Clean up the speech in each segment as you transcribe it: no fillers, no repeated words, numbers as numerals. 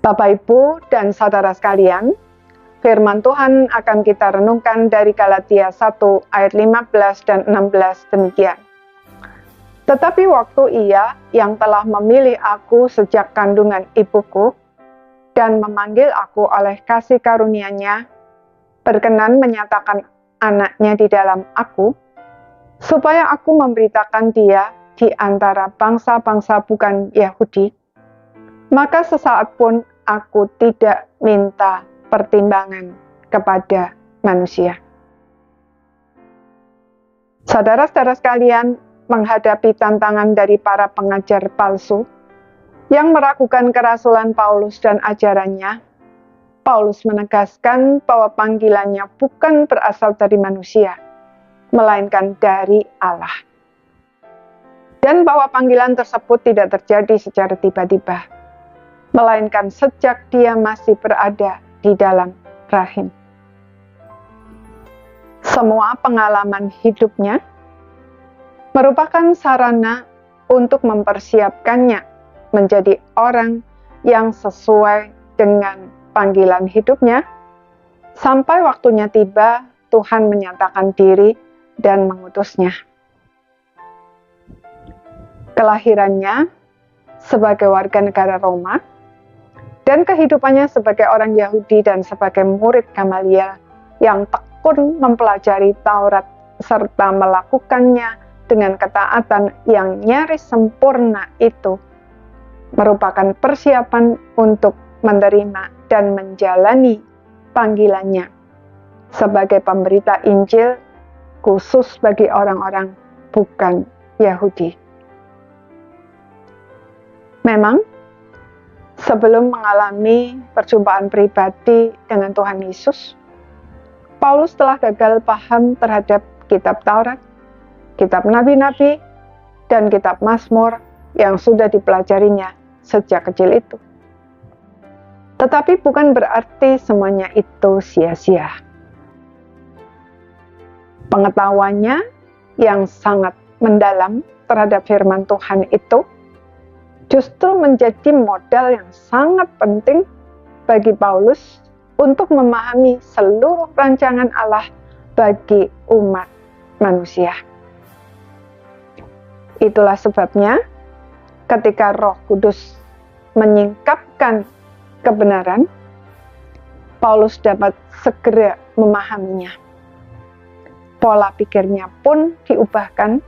Bapak, Ibu, dan saudara sekalian, firman Tuhan akan kita renungkan dari Galatia 1 ayat 15 dan 16 demikian. Tetapi waktu Ia yang telah memilih aku sejak kandungan ibuku dan memanggil aku oleh kasih karunia-Nya, berkenan menyatakan anaknya di dalam aku, supaya aku memberitakan Dia di antara bangsa-bangsa bukan Yahudi, maka sesaat pun aku tidak minta pertimbangan kepada manusia. Saudara-saudara sekalian, menghadapi tantangan dari para pengajar palsu yang meragukan kerasulan Paulus dan ajarannya, Paulus menegaskan bahwa panggilannya bukan berasal dari manusia, melainkan dari Allah. Dan bahwa panggilan tersebut tidak terjadi secara tiba-tiba, melainkan sejak dia masih berada di dalam rahim. Semua pengalaman hidupnya merupakan sarana untuk mempersiapkannya menjadi orang yang sesuai dengan panggilan hidupnya, sampai waktunya tiba Tuhan menyatakan diri dan mengutusnya. Kelahirannya sebagai warga negara Roma dan kehidupannya sebagai orang Yahudi dan sebagai murid Gamaliel yang tekun mempelajari Taurat serta melakukannya dengan ketaatan yang nyaris sempurna itu merupakan persiapan untuk menerima dan menjalani panggilannya sebagai pemberita Injil khusus bagi orang-orang bukan Yahudi. Memang, sebelum mengalami perjumpaan pribadi dengan Tuhan Yesus, Paulus telah gagal paham terhadap kitab Taurat, kitab Nabi-Nabi, dan kitab Mazmur yang sudah dipelajarinya sejak kecil itu. Tetapi bukan berarti semuanya itu sia-sia. Pengetahuannya yang sangat mendalam terhadap firman Tuhan itu justru menjadi modal yang sangat penting bagi Paulus untuk memahami seluruh rancangan Allah bagi umat manusia. Itulah sebabnya ketika Roh Kudus menyingkapkan kebenaran, Paulus dapat segera memahaminya. Pola pikirnya pun diubahkan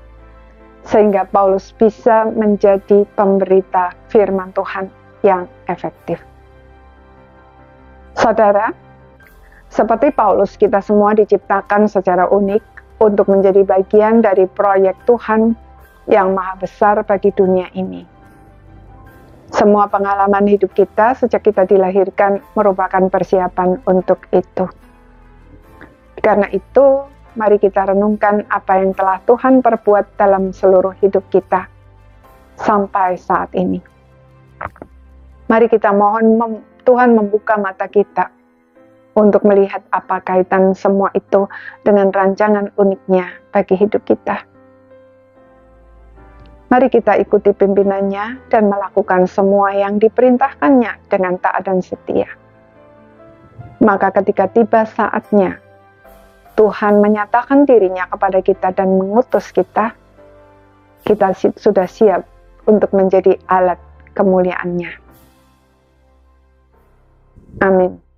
sehingga Paulus bisa menjadi pemberita firman Tuhan yang efektif. Saudara, seperti Paulus, kita semua diciptakan secara unik untuk menjadi bagian dari proyek Tuhan yang maha besar bagi dunia ini. Semua pengalaman hidup kita sejak kita dilahirkan merupakan persiapan untuk itu. Karena itu, mari kita renungkan apa yang telah Tuhan perbuat dalam seluruh hidup kita sampai saat ini. Mari kita mohon Tuhan membuka mata kita untuk melihat apa kaitan semua itu dengan rancangan uniknya bagi hidup kita. Mari kita ikuti pimpinannya dan melakukan semua yang diperintahkannya dengan taat dan setia. Maka ketika tiba saatnya, Tuhan menyatakan dirinya kepada kita dan mengutus kita, kita sudah siap untuk menjadi alat kemuliaan-Nya. Amin.